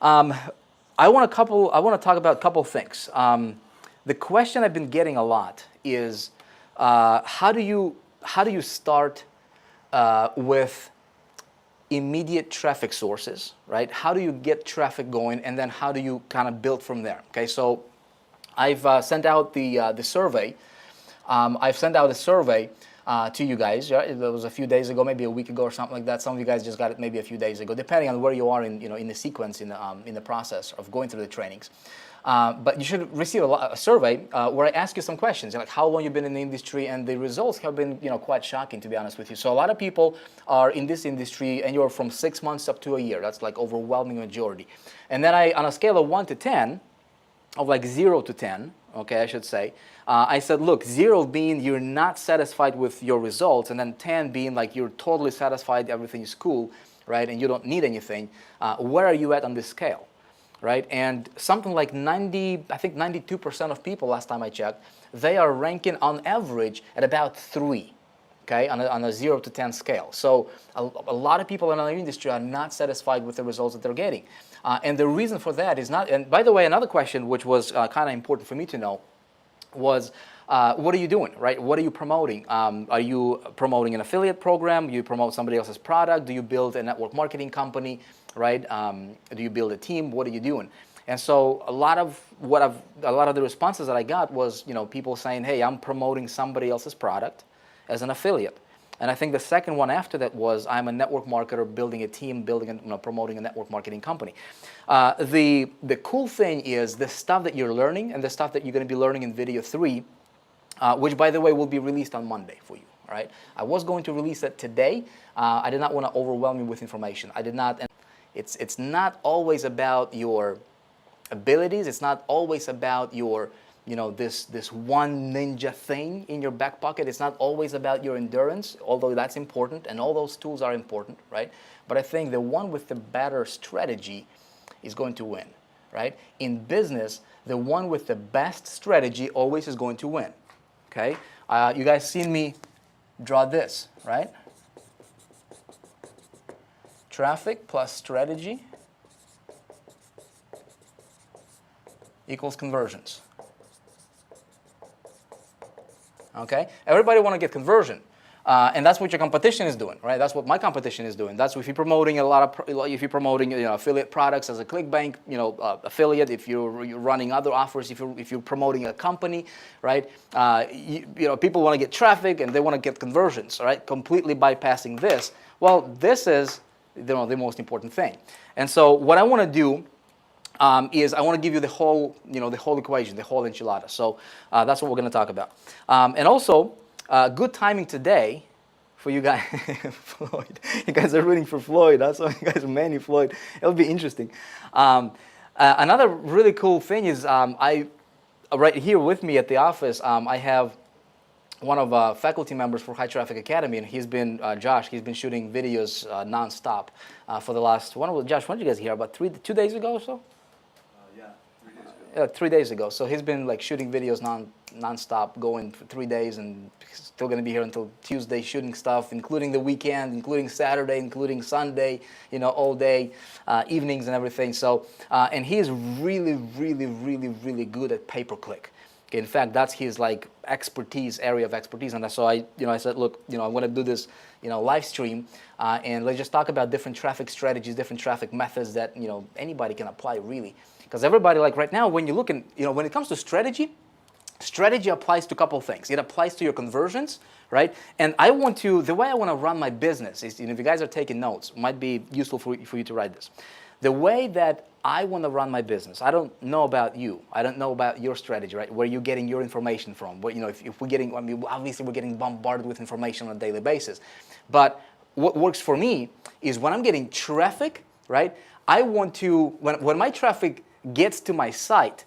Um, I want to talk about a couple things. The question I've been getting a lot is how do you start with immediate traffic sources, right? How do you get traffic going, and then how do you kind of build from there? Okay, so I've sent out the survey. I've sent out a survey to you guys. It was a few days ago, maybe a week ago or something like that. Some of you guys just got it maybe a few days ago, depending on where you are in the sequence in the process of going through the trainings. But you should receive a survey where I ask you some questions, like how long you've been in the industry, and the results have been quite shocking, to be honest with you. So a lot of people are in this industry, and you're from 6 months up to a year. That's like overwhelming majority. And then on a scale of 1 to 10, of like 0 to 10, okay, I should say, I said, look, 0 being you're not satisfied with your results, and then 10 being like you're totally satisfied, everything is cool, right, and you don't need anything. Where are you at on this scale? Right, and something like 92% of people, last time I checked, they are ranking on average at about 3, okay, on a 0 to 10 scale. So a lot of people in our industry are not satisfied with the results that they're getting. And the reason for that is not, and by the way, another question which was kind of important for me to know was, what are you doing, right? What are you promoting? Are you promoting an affiliate program? Do you promote somebody else's product? Do you build a network marketing company, right? Do you build a team? What are you doing? And so a lot of the responses that I got was, people saying, hey, I'm promoting somebody else's product as an affiliate. And I think the second one after that was, I'm a network marketer building a team, promoting a network marketing company. The cool thing is the stuff that you're learning and the stuff that you're going to be learning in video 3, which, by the way, will be released on Monday for you. All right? I was going to release it today. I did not want to overwhelm you with information. I did not. And it's not always about your abilities. It's not always about your this one ninja thing in your back pocket. It's not always about your endurance, although that's important, and all those tools are important, right? But I think the one with the better strategy is going to win, right? In business, the one with the best strategy always is going to win, okay? You guys seen me draw this, right? Traffic plus strategy equals conversions. Okay, everybody want to get conversion, and that's what your competition is doing, right? That's what my competition is doing. That's if you're promoting affiliate products as a ClickBank, affiliate. If you're running other offers, if you're promoting a company, right? People want to get traffic and they want to get conversions, right? Completely bypassing this. Well, this is the most important thing. And so what I want to do is I want to give you the whole, the whole equation, the whole enchilada. So that's what we're going to talk about. And also, good timing today for you guys. Floyd, you guys are rooting for Floyd. That's why you guys are Manny Floyd. It'll be interesting. Another really cool thing is right here with me at the office, I have one of faculty members for High Traffic Academy, and he's been Josh. He's been shooting videos nonstop for the last. Josh, when did you guys hear? About 2 days ago or so? 3 days ago. So he's been like shooting videos nonstop, going for 3 days, and still going to be here until Tuesday shooting stuff, including the weekend, including Saturday, including Sunday, all day, evenings and everything. So, and he is really, really, really, really good at pay-per-click. Okay, in fact, that's his like area of expertise. And so I said, look, I want to do this, live stream, and let's just talk about different traffic strategies, different traffic methods that anybody can apply really. Because everybody, like right now, when you look in, when it comes to strategy applies to a couple of things. It applies to your conversions, right? And the way I want to run my business is, if you guys are taking notes, it might be useful for you to write this. The way that I want to run my business, I don't know about you. I don't know about your strategy, right? Where you're getting your information from. But, if we're getting, obviously we're getting bombarded with information on a daily basis. But what works for me is when I'm getting traffic, right? I want to, when my traffic gets to my site,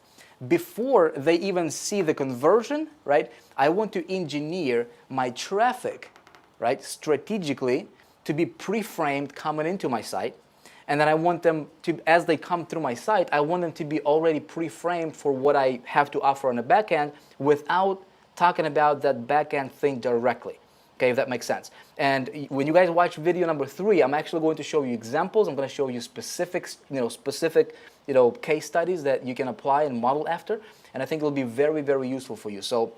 before they even see the conversion, right? I want to engineer my traffic, right? Strategically to be pre-framed coming into my site. And then I want them to, as they come through my site, I want them to be already pre-framed for what I have to offer on the back end without talking about that back end thing directly. Okay, if that makes sense. And when you guys watch video number 3, I'm actually going to show you examples. I'm going to show you specific case studies that you can apply and model after. And I think it'll be very, very useful for you. So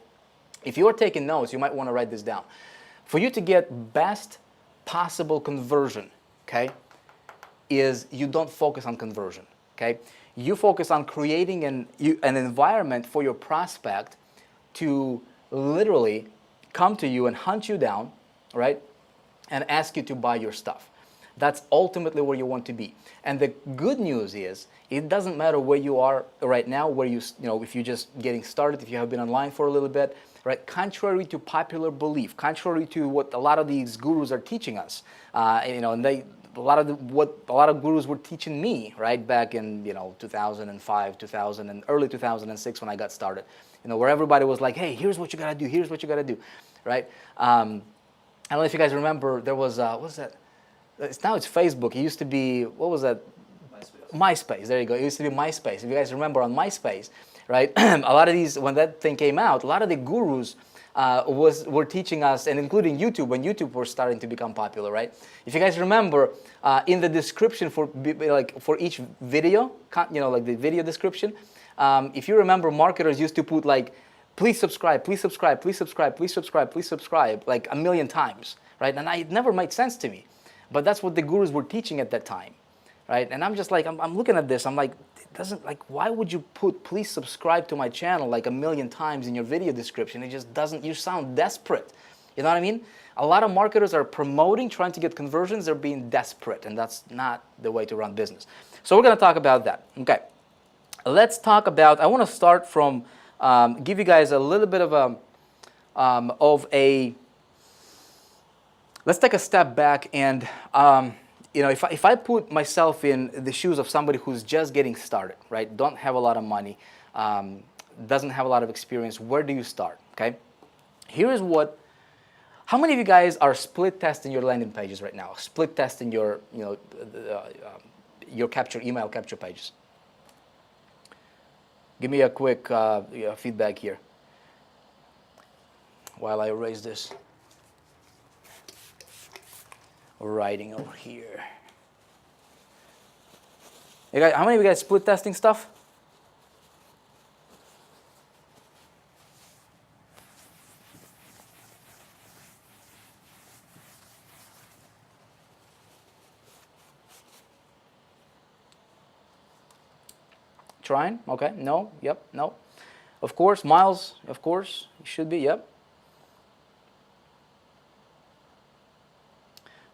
if you are taking notes, you might want to write this down. For you to get best possible conversion, okay, is you don't focus on conversion, okay? You focus on creating an environment for your prospect to literally come to you and hunt you down, right, and ask you to buy your stuff. That's ultimately where you want to be. And the good news is, it doesn't matter where you are right now, where if you're just getting started, if you have been online for a little bit, right? Contrary to popular belief, contrary to what a lot of these gurus are teaching us, and a lot of gurus were teaching me, right, back in 2005, 2000, and early 2006 when I got started, where everybody was like, hey, here's what you gotta do, here's what you gotta do, right? I don't know if you guys remember, there was what was that? Now it's Facebook. It used to be, what was that? MySpace. There you go. It used to be MySpace. If you guys remember on MySpace, right? A lot of these, when that thing came out, a lot of the gurus were teaching us, and including YouTube, when YouTube was starting to become popular, right? If you guys remember, in the description for each video, like the video description, if you remember, marketers used to put like, please subscribe, please subscribe, please subscribe, please subscribe, please subscribe, like 1,000,000 times, right? And it never made sense to me, but that's what the gurus were teaching at that time, right? And I'm just like, I'm looking at this, I'm like, it doesn't, like, why would you put please subscribe to my channel like 1,000,000 times in your video description? It just doesn't, you sound desperate. You know what I mean? A lot of marketers are promoting, trying to get conversions, they're being desperate, and that's not the way to run business. So we're gonna talk about that, okay. Let's talk about, I wanna start from, give you guys a little bit of let's take a step back and, if I put myself in the shoes of somebody who's just getting started, right, don't have a lot of money, doesn't have a lot of experience, where do you start, okay? Here is how many of you guys are split testing your landing pages right now? Split testing your, your email capture pages? Give me a quick feedback here while I erase this writing over here. You guys, how many of you guys split testing stuff? Trying? Okay. No. Yep. No. Of course. Miles. Of course. You should be. Yep.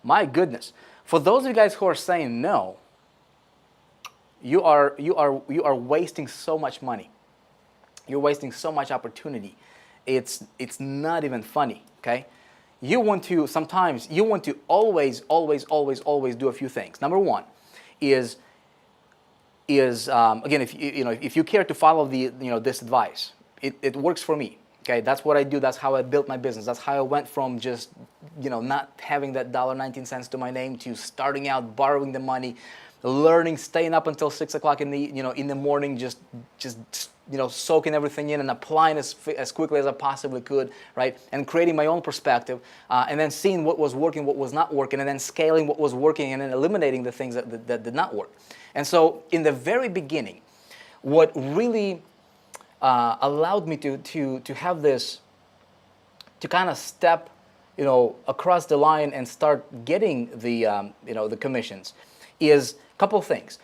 My goodness. For those of you guys who are saying no, you are wasting so much money. You're wasting so much opportunity. It's not even funny. Okay. You want to always do a few things. Number one is again, if you care to follow this advice, it works for me. Okay, that's what I do. That's how I built my business. That's how I went from just not having that $1.19 to my name to starting out borrowing the money, learning, staying up until 6 o'clock in the morning, just soaking everything in and applying as quickly as I possibly could, right? And creating my own perspective, and then seeing what was working, what was not working, and then scaling what was working, and then eliminating the things that did not work. And so, in the very beginning, what really allowed me to have this, to kind of step, across the line and start getting the commissions, is a couple of things.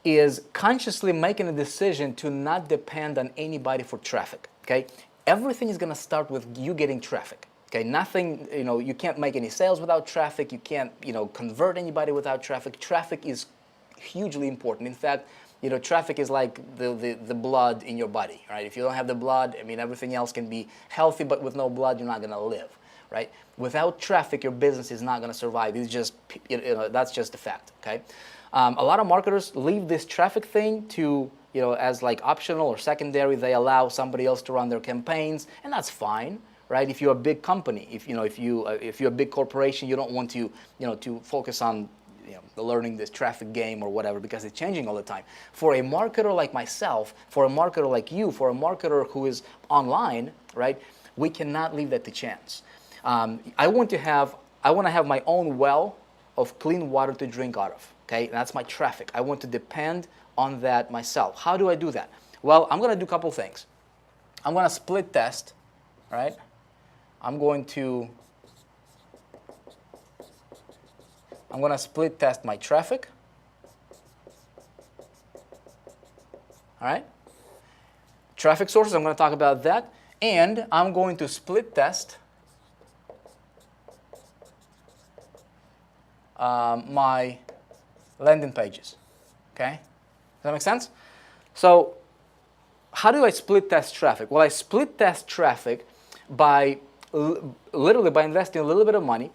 Is consciously making a decision to not depend on anybody for traffic. Okay, everything is going to start with you getting traffic. Okay, nothing. You can't make any sales without traffic. You can't convert anybody without traffic. Traffic is hugely important. In fact, traffic is like the blood in your body, right? If you don't have the blood, I mean, everything else can be healthy, but with no blood, you're not going to live, right? Without traffic, your business is not going to survive. It's just, that's just a fact, okay? A lot of marketers leave this traffic thing to, as like optional or secondary. They allow somebody else to run their campaigns, and that's fine, right? If you're a big company, if you're a big corporation, you don't want to, to focus on learning this traffic game or whatever, because it's changing all the time. For a marketer like myself, for a marketer like you, for a marketer who is online, right, we cannot leave that to chance. I want to have my own well of clean water to drink out of. Okay, and that's my traffic. I want to depend on that myself. How do I do that? Well, I'm going to do a couple things. I'm going to split test, right? I'm going to split test my traffic. All right? Traffic sources, I'm going to talk about that. And I'm going to split test my landing pages. Okay? Does that make sense? So how do I split test traffic? Well, I split test traffic by literally by investing a little bit of money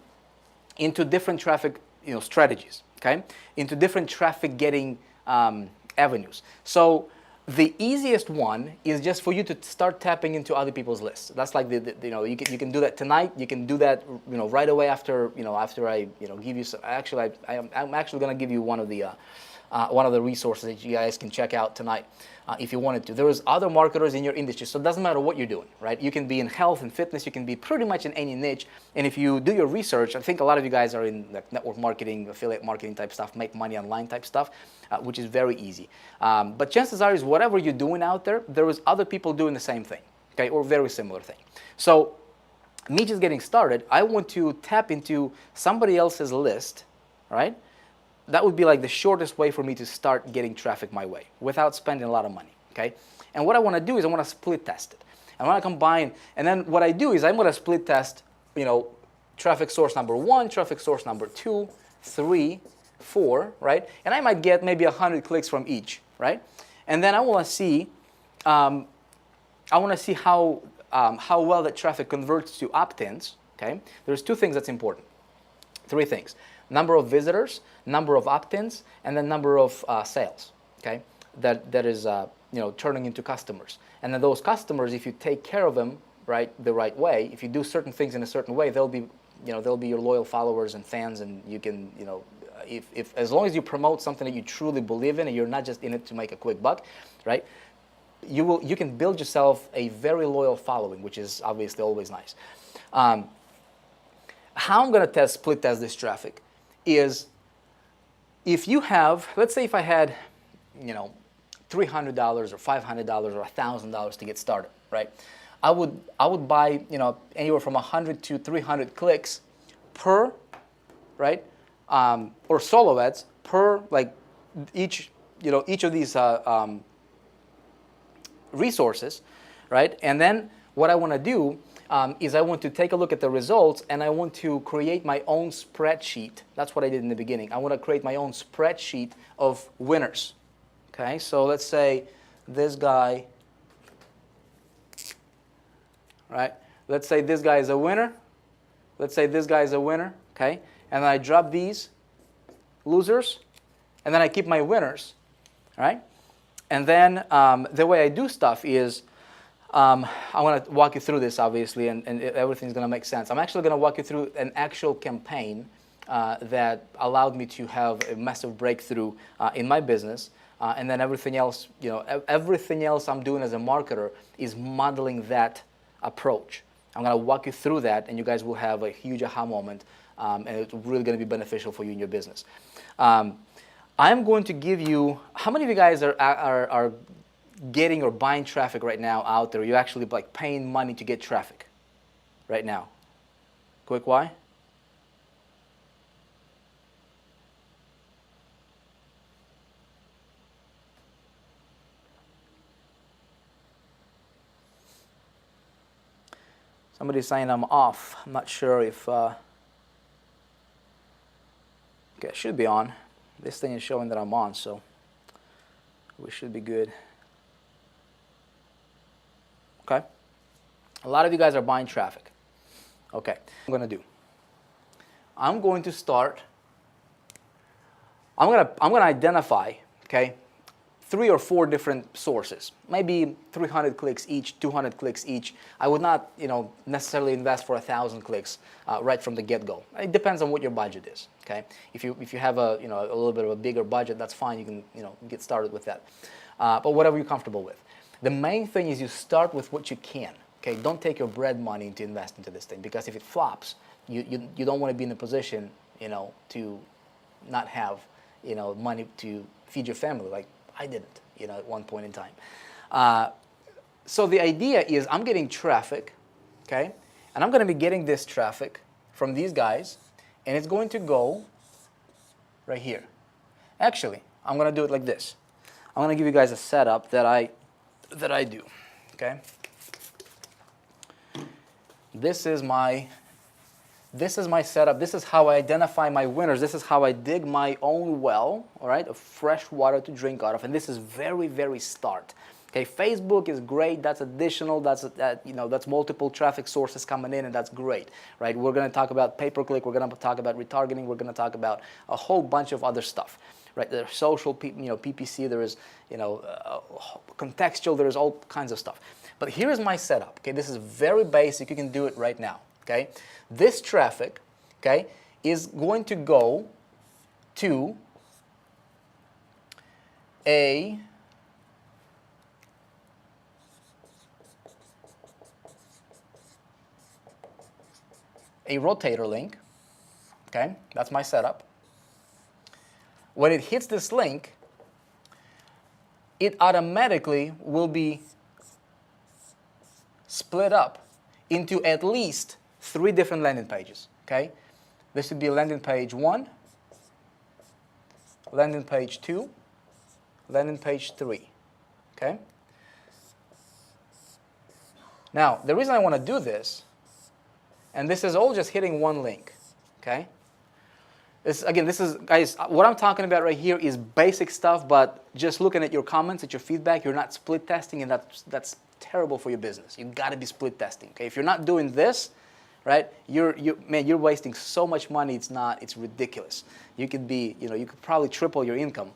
into different traffic strategies, okay? Into different traffic getting avenues. So the easiest one is just for you to start tapping into other people's lists. That's like you can do that tonight. You can do that right away after I give you some. Actually, I'm actually going to give you one of the resources that you guys can check out tonight if you wanted to. There's other marketers in your industry, so it doesn't matter what you're doing, right? You can be in health and fitness. You can be pretty much in any niche. And if you do your research, I think a lot of you guys are in like network marketing, affiliate marketing type stuff, make money online type stuff, which is very easy. But chances are is whatever you're doing out there, there is other people doing the same thing, okay, or very similar thing. So me just getting started, I want to tap into somebody else's list, right? That would be like the shortest way for me to start getting traffic my way without spending a lot of money, okay? And what I want to do is I want to split test it. I want to combine, and then what I do is I'm going to split test, traffic source number 1, traffic source number 2, 3, 4, right? And I might get maybe 100 clicks from each, right? And then I want to see, how well that traffic converts to opt-ins, okay? There's 2 things that's important, 3 things. Number of visitors, number of opt-ins, and then number of sales, okay? That is, turning into customers. And then those customers, if you take care of them, right, the right way, if you do certain things in a certain way, they'll be your loyal followers and fans, and you can, if as long as you promote something that you truly believe in, and you're not just in it to make a quick buck, right? You can build yourself a very loyal following, which is obviously always nice. How I'm going to split test this traffic is if you have, let's say if I had, $300 or $500 or $1,000 to get started, right? I would buy, anywhere from 100 to 300 clicks per, right? Or solo ads per like each of these resources, right? And then what I want to do is I want to take a look at the results, and I want to create my own spreadsheet. That's what I did in the beginning. I want to create my own spreadsheet of winners. Okay, so let's say this guy, right? Let's say this guy is a winner. Let's say this guy is a winner, okay? And then I drop these losers, and then I keep my winners, right? And then the way I do stuff is, I want to walk you through this, obviously, and everything's going to make sense. I'm actually going to walk you through an actual campaign that allowed me to have a massive breakthrough in my business. And then everything else, everything else I'm doing as a marketer is modeling that approach. I'm going to walk you through that, and you guys will have a huge aha moment, and it's really going to be beneficial for you in your business. I'm going to give you, how many of you guys are getting or buying traffic right now out there? You're actually like paying money to get traffic right now. Quick why? Somebody's saying I'm off. I'm not sure if, okay, it should be on. This thing is showing that I'm on, so we should be good. Okay. A lot of you guys are buying traffic. Okay. I'm going to do. I'm going to start. I'm going to identify, okay, 3 or 4 different sources, maybe 300 clicks each, 200 clicks each. I would not, necessarily invest for 1,000 clicks right from the get-go. It depends on what your budget is. Okay, if you have a a little bit of a bigger budget, that's fine. You can get started with that. But whatever you're comfortable with. The main thing is you start with what you can. Okay, don't take your bread money to invest into this thing, because if it flops, you don't want to be in a position, to not have, money to feed your family like I didn't, at one point in time. So the idea is I'm getting traffic, okay, and I'm going to be getting this traffic from these guys, and it's going to go right here. Actually, I'm going to do it like this. I'm going to give you guys a setup that I do, okay? This is my setup. This is how I identify my winners. This is how I dig my own well, all right, of fresh water to drink out of. And this is very, very start. Okay, Facebook is great. That's additional. That's multiple traffic sources coming in, and that's great, right? We're going to talk about pay-per-click. We're going to talk about retargeting. We're going to talk about a whole bunch of other stuff, right? There's social, PPC. There is, contextual. There is all kinds of stuff. But here is my setup. Okay, this is very basic. You can do it right now. Okay, this traffic, okay, is going to go to a rotator link. Okay, that's my setup. When it hits this link, it automatically will be split up into at least 3 different landing pages. Okay, this would be landing page 1, landing page 2, landing page 3. Okay. Now, the reason I want to do this, and this is all just hitting one link, okay? This is, guys, what I'm talking about right here is basic stuff, but just looking at your comments, at your feedback, you're not split testing, and that's terrible for your business. You got to be split testing, okay? If you're not doing this, right, you're wasting so much money. It's ridiculous. You could probably triple your income,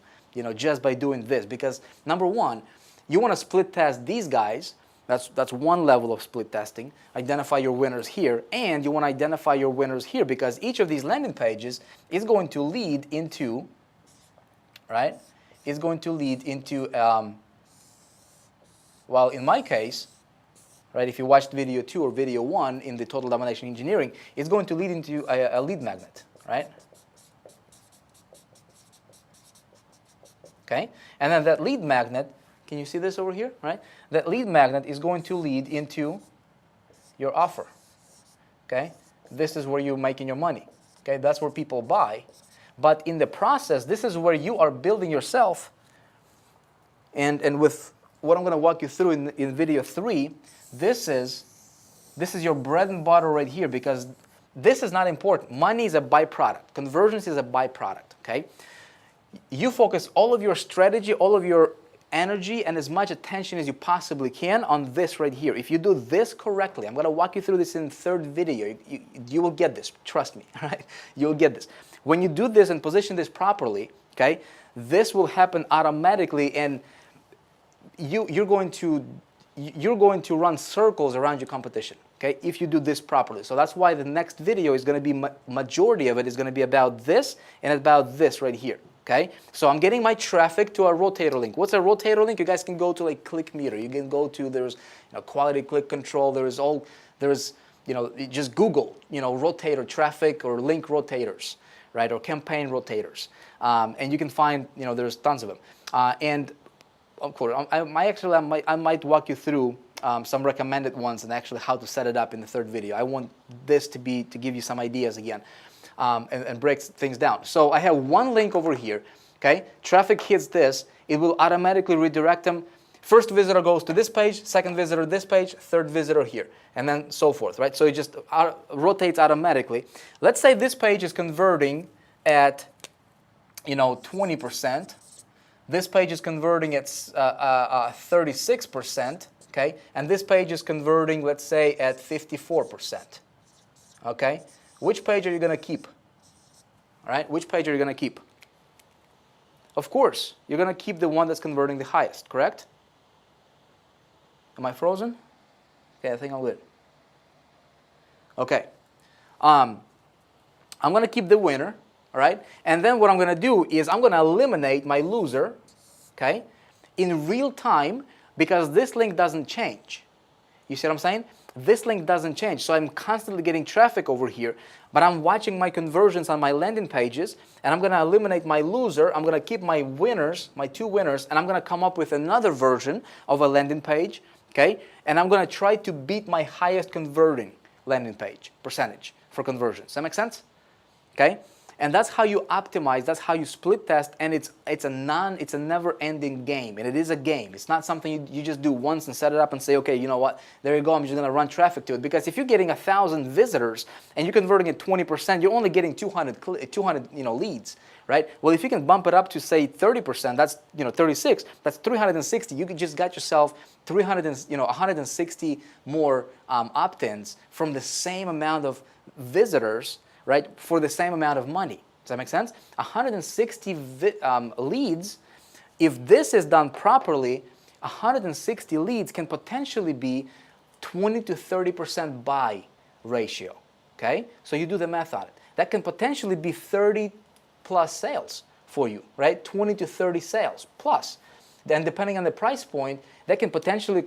just by doing this, because number one, you want to split test these guys. That's one level of split testing. Identify your winners here, and you want to identify your winners here, because each of these landing pages is going to lead into, right? Is going to lead into, well, in my case, right? If you watched video 2 or video 1 in the Total Domination Engineering, it's going to lead into a lead magnet, right? Okay, and then that lead magnet. Can you see this over here, right? That lead magnet is going to lead into your offer, okay? This is where you're making your money, okay? That's where people buy. But in the process, this is where you are building yourself. And with what I'm going to walk you through in video 3, this is your bread and butter right here, because this is not important. Money is a byproduct. Conversions is a byproduct, okay? You focus all of your strategy, all of your energy, and as much attention as you possibly can on this right here. If you do this correctly, I'm going to walk you through this in the 3rd video. You will get this. Trust me. Right? You'll get this. When you do this and position this properly, okay, this will happen automatically, and you're going to run circles around your competition. Okay, if you do this properly. So that's why the next video is going to be majority of it is going to be about this and about this right here. Okay, so I'm getting my traffic to a rotator link. What's a rotator link? You guys can go to like ClickMeter. You can go to, there's quality click control. There's just Google rotator traffic or link rotators, right, or campaign rotators, and you can find there's tons of them. And of course, I might walk you through some recommended ones and actually how to set it up in the 3rd video. I want this to give you some ideas again. And breaks things down. So I have one link over here, okay? Traffic hits this, it will automatically redirect them. First visitor goes to this page, second visitor this page, third visitor here, and then so forth, right? So it just rotates automatically. Let's say this page is converting at, 20%. This page is converting at 36%, okay? And this page is converting, let's say, at 54%, okay? Which page are you going to keep? All right, which page are you going to keep? Of course, you're going to keep the one that's converting the highest, correct? Am I frozen? Okay, I think I'm good. Okay. I'm going to keep the winner, all right? And then what I'm going to do is I'm going to eliminate my loser, okay, in real time, because this link doesn't change. You see what I'm saying? this link doesn't change. So I'm constantly getting traffic over here, but I'm watching my conversions on my landing pages, and I'm going to eliminate my loser. I'm going to keep my winners, my 2 winners, and I'm going to come up with another version of a landing page, okay? And I'm going to try to beat my highest converting landing page percentage for conversions. Does that make sense? Okay? And that's how you optimize, that's how you split test, and it's a never-ending game, and it is a game. It's not something you just do once and set it up and say, okay, you know what, there you go, I'm just going to run traffic to it. Because if you're getting 1,000 visitors and you're converting at 20%, you're only getting 200 leads, right? Well, if you can bump it up to, say, 30%, that's 36, that's 360. You just got yourself 160 more opt-ins from the same amount of visitors, right, for the same amount of money. Does that make sense? 160 leads, if this is done properly, 160 leads can potentially be 20 to 30% buy ratio, okay? So you do the math on it. That can potentially be 30 plus sales for you, right? 20 to 30 sales plus. Then depending on the price point, that can potentially,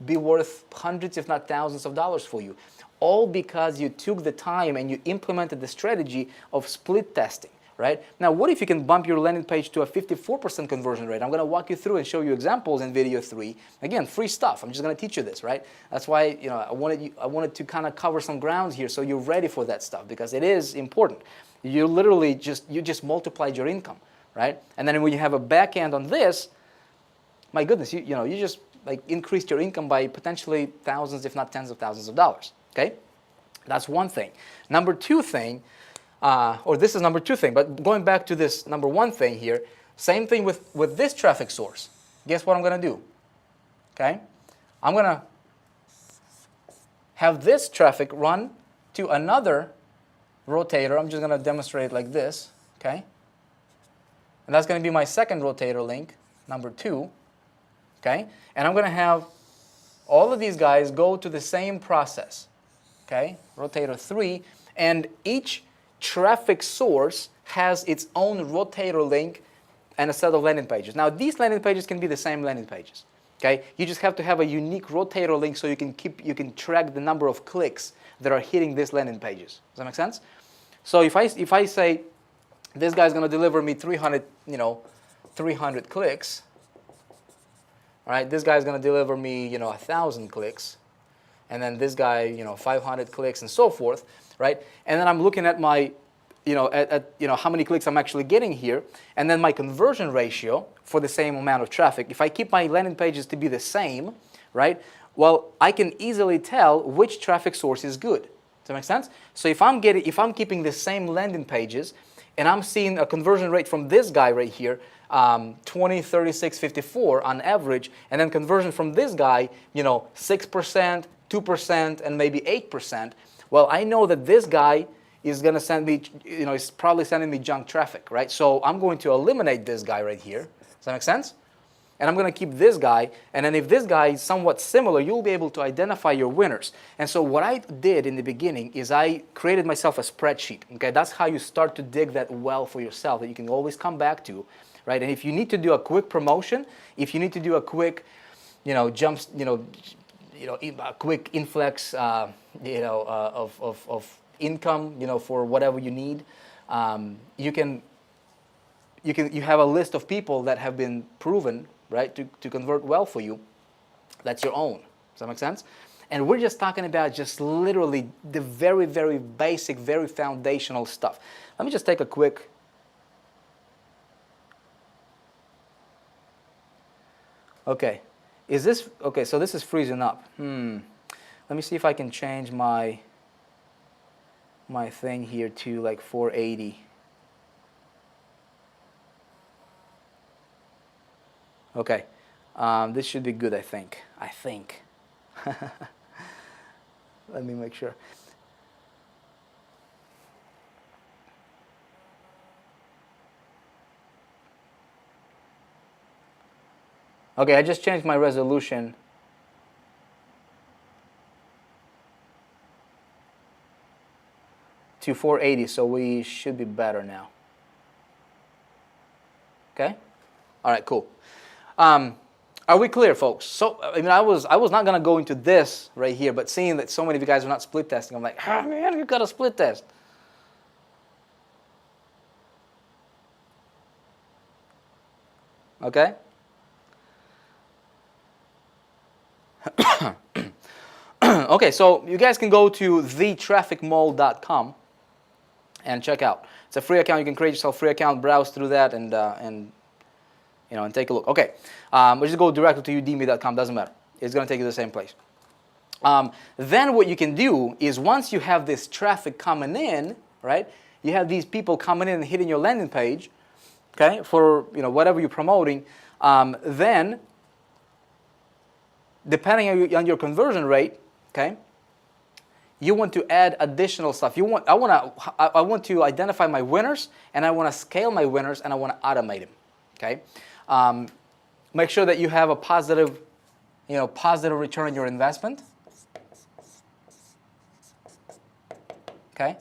be worth hundreds if not thousands of dollars for you. All because you took the time and you implemented the strategy of split testing, right? Now, what if you can bump your landing page to a 54% conversion rate? I'm going to walk you through and show you examples in video 3. Again, free stuff. I'm just going to teach you this, right? That's why, I wanted to kind of cover some grounds here so you're ready for that stuff, because it is important. You literally just multiplied your income, right? And then when you have a back end on this, my goodness, you just like increased your income by potentially thousands, if not tens of thousands of dollars. Okay, that's one thing. Number 2 thing, or this is number 2 thing, but going back to this number 1 thing here, same thing with this traffic source. Guess what I'm going to do? Okay, I'm going to have this traffic run to another rotator. I'm just going to demonstrate it like this, okay? And that's going to be my second rotator link, number 2, okay? And I'm going to have all of these guys go to the same process. Okay, rotator 3, and each traffic source has its own rotator link and a set of landing pages. Now, these landing pages can be the same landing pages. Okay, you just have to have a unique rotator link so you can track the number of clicks that are hitting these landing pages. Does that make sense? So if I say this guy's going to deliver me 300 clicks, all right, this guy's going to deliver me 1,000 clicks. And then this guy, 500 clicks and so forth, right? And then I'm looking at my, how many clicks I'm actually getting here, and then my conversion ratio for the same amount of traffic. If I keep my landing pages to be the same, right? Well, I can easily tell which traffic source is good. Does that make sense? So if I'm keeping the same landing pages, and I'm seeing a conversion rate from this guy right here, 20, 36, 54 on average, and then conversion from this guy, 6%, 2%, and maybe 8%. Well, I know that this guy is going to send me, is probably sending me junk traffic, right? So I'm going to eliminate this guy right here. Does that make sense? And I'm going to keep this guy, and then if this guy is somewhat similar, you'll be able to identify your winners. And so what I did in the beginning is I created myself a spreadsheet. Okay, that's how you start to dig that well for yourself that you can always come back to, right? And if you need to do a quick promotion, if you need to do a quick, jumps, a quick influx, of income, for whatever you need, you have a list of people that have been proven, right, to convert well for you. That's your own. Does that make sense? And we're just talking about just literally the very, very basic, very foundational stuff. Let me just take a quick. Okay. So this is freezing up. Let me see if I can change my thing here to like 480. Okay. This should be good, I think. Let me make sure. Okay, I just changed my resolution to 480, so we should be better now. Okay? All right, cool. Are we clear, folks? So, I mean, I was not going to go into this right here, but seeing that so many of you guys are not split testing, I'm like, oh, man, you got to split test. Okay? Okay, so you guys can go to thetrafficmall.com and check out. It's a free account. You can create yourself a free account, browse through that, and you know, and take a look. Okay, but just go directly to udemy.com. Doesn't matter. It's going to take you to the same place. Then what you can do is once you have this traffic coming in, right? You have these people coming in and hitting your landing page, okay, for whatever you're promoting. Then, depending on your conversion rate, okay, you want to add additional stuff. I want to identify my winners, and I want to scale my winners, and I want to automate them. Okay, make sure that you have a positive return on your investment. Okay,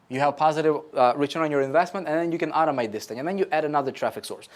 you have positive return on your investment, and then you can automate this thing, and then you add another traffic source.